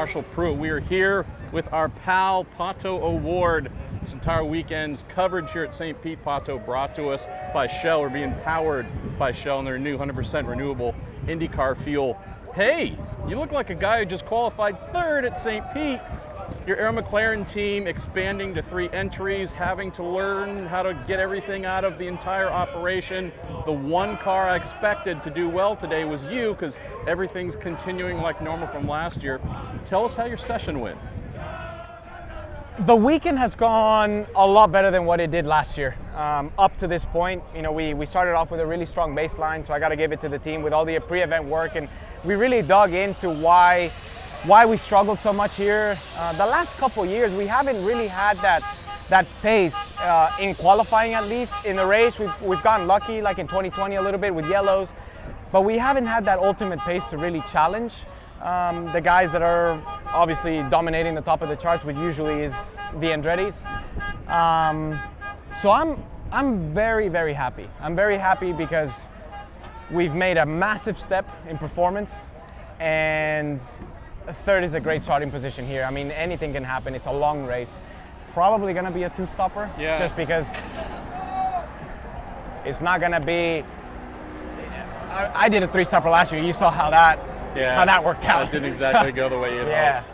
Marshall Pruett. We are here with our pal Pato O'Ward. This entire weekend's coverage here at St. Pete Pato brought to us by Shell. We're being powered by Shell and their new 100% renewable IndyCar fuel. Hey, you look like a guy who just qualified third at St. Pete. Your Air McLaren team expanding to 3 entries, having to learn how to get everything out of the entire operation. The one car I expected to do well today was you, because everything's continuing like normal from last year. Tell us how your session went. The weekend has gone a lot better than what it did last year. Up to this point, we started off with a really strong baseline, so I got to give it to the team with all the pre-event work, and we really dug into why we struggled so much here. The last couple years, we haven't really had that pace in qualifying, at least. In the race, we've gotten lucky, like in 2020 a little bit with yellows, but we haven't had that ultimate pace to really challenge the guys that are obviously dominating the top of the charts, which usually is the Andrettis. So I'm very, very happy. I'm very happy because we've made a massive step in performance, and third is a great starting position here. I mean, anything can happen. It's a long race. Probably going to be a 2-stopper, just because it's not going to be. I did a 3-stopper last year. You saw how that worked out. It didn't exactly go the way you'd hoped.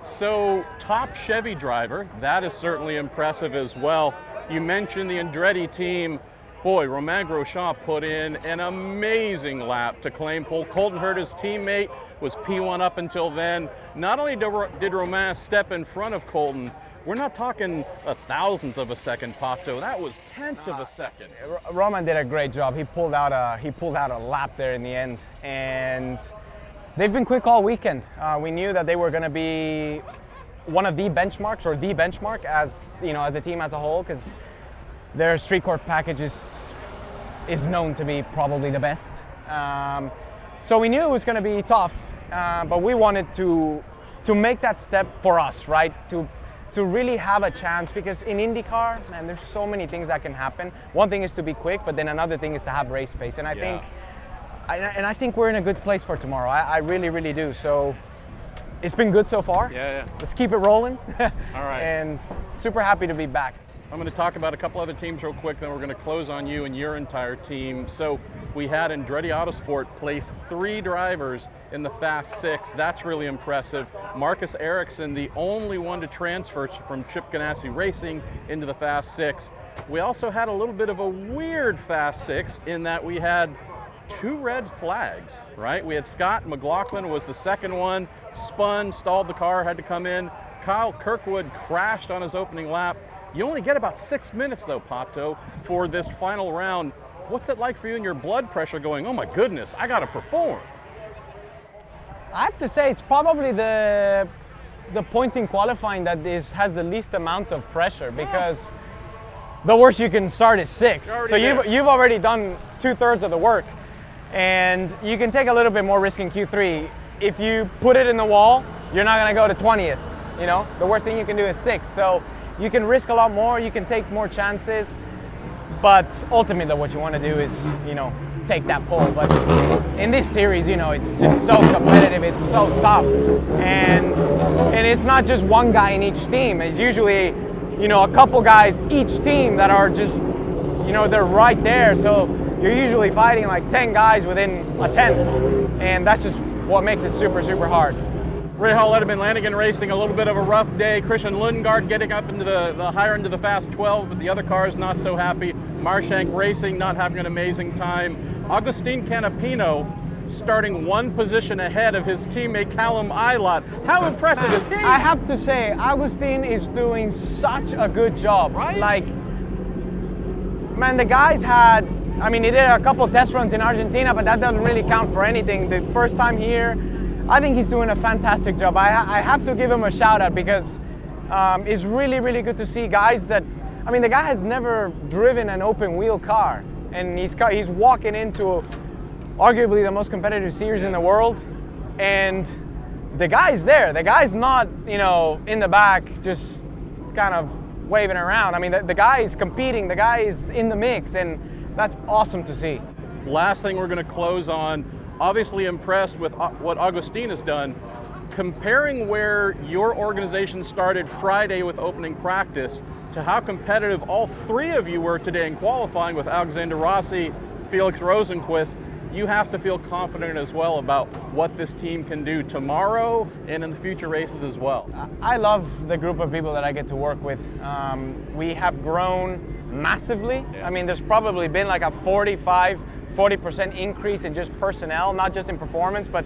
So, top Chevy driver, that is certainly impressive as well. You mentioned the Andretti team. Boy, Romain Grosjean put in an amazing lap to claim pole. Colton Hurd, his teammate, was P1 up until then. Not only did Romain step in front of Colton, we're not talking a thousandth of a second, Pato. That was tenths of a second. Romain did a great job. He pulled out a lap there in the end, and they've been quick all weekend. We knew that they were going to be one of the benchmarks, or the benchmark as a team as a whole, because their street court package is known to be probably the best. So we knew it was going to be tough, but we wanted to make that step for us, right? To really have a chance, because in IndyCar, man, there's so many things that can happen. One thing is to be quick, but then another thing is to have race pace. And I think we're in a good place for tomorrow. I really, really do. So it's been good so far. Yeah. Let's keep it rolling. All right. And super happy to be back. I'm going to talk about a couple other teams real quick, then we're going to close on you and your entire team. So we had Andretti Autosport place 3 drivers in the Fast 6. That's really impressive. Marcus Ericsson, the only one to transfer from Chip Ganassi Racing into the Fast 6. We also had a little bit of a weird Fast 6 in that we had 2 red flags, right? We had Scott McLaughlin was the second one, spun, stalled the car, had to come in. Kyle Kirkwood crashed on his opening lap. You only get about 6 minutes though, Pato, for this final round. What's it like for you and your blood pressure going, oh my goodness, I gotta perform? I have to say it's probably the point in qualifying that has the least amount of pressure, because the worst you can start is 6. So you've already done 2/3 of the work, and you can take a little bit more risk in Q3. If you put it in the wall, you're not gonna go to 20th. The worst thing you can do is 6th. So you can risk a lot more, you can take more chances, but ultimately what you want to do is, take that pole. But in this series, it's just so competitive, it's so tough, and it's not just one guy in each team. It's usually, a couple guys each team that are just, they're right there. So you're usually fighting like 10 guys within a 10th, and that's just what makes it super, super hard. Ray Hall Letterman Lanigan Racing, a little bit of a rough day. Christian Lundgaard getting up into the higher end of the Fast 12, but the other cars not so happy. Marshank Racing not having an amazing time. Agustin Canapino starting 1 position ahead of his teammate Callum Ilott. How impressive is he? I have to say, Agustin is doing such a good job. Right? Like, man, the guys he did a couple test runs in Argentina, but that doesn't really count for anything. The first time here, I think he's doing a fantastic job. I have to give him a shout out, because it's really, really good to see guys that, the guy has never driven an open wheel car, and he's walking into arguably the most competitive series in the world, and the guy's there. The guy's not, in the back just kind of waving around. The guy is competing, the guy is in the mix, and that's awesome to see. Last thing we're going to close on, obviously impressed with what Agustin has done. Comparing where your organization started Friday with opening practice to how competitive all three of you were today in qualifying with Alexander Rossi, Felix Rosenqvist, you have to feel confident as well about what this team can do tomorrow and in the future races as well. I love the group of people that I get to work with. We have grown massively. Yeah. I mean, there's probably been like a 40% increase in just personnel, not just in performance, but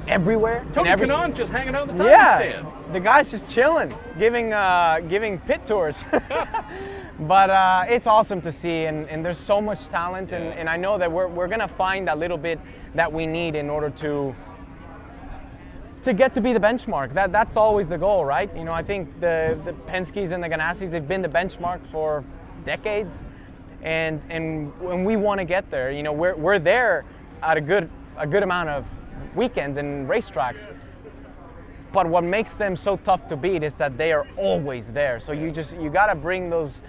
everywhere. Tony Kanon's just hanging out in the time stand. The guy's just chilling, giving pit tours. But it's awesome to see, and there's so much talent, and I know that we're gonna find that little bit that we need in order to get to be the benchmark. That's always the goal, right? You know, I think the Penske's and the Ganassis, they've been the benchmark for decades, and when we want to get there, you know, we're there at a good amount of weekends and racetracks. But what makes them so tough to beat is that they are always there. So you gotta bring those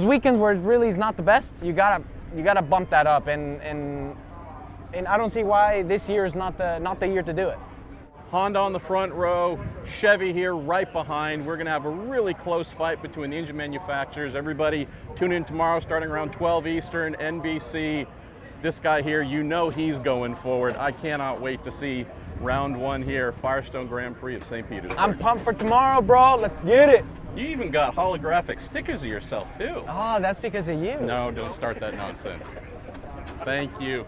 weekends where it really is not the best. You gotta bump that up, and I don't see why this year is not the year to do it. Honda on the front row, Chevy here right behind. We're gonna have a really close fight between the engine manufacturers. Everybody tune in tomorrow starting around 12 Eastern, NBC. This guy here, you know he's going forward. I cannot wait to see round one here, Firestone Grand Prix of St. Petersburg. I'm pumped for tomorrow, bro. Let's get it. You even got holographic stickers of yourself too. Oh, that's because of you. No, don't start that nonsense. Thank you.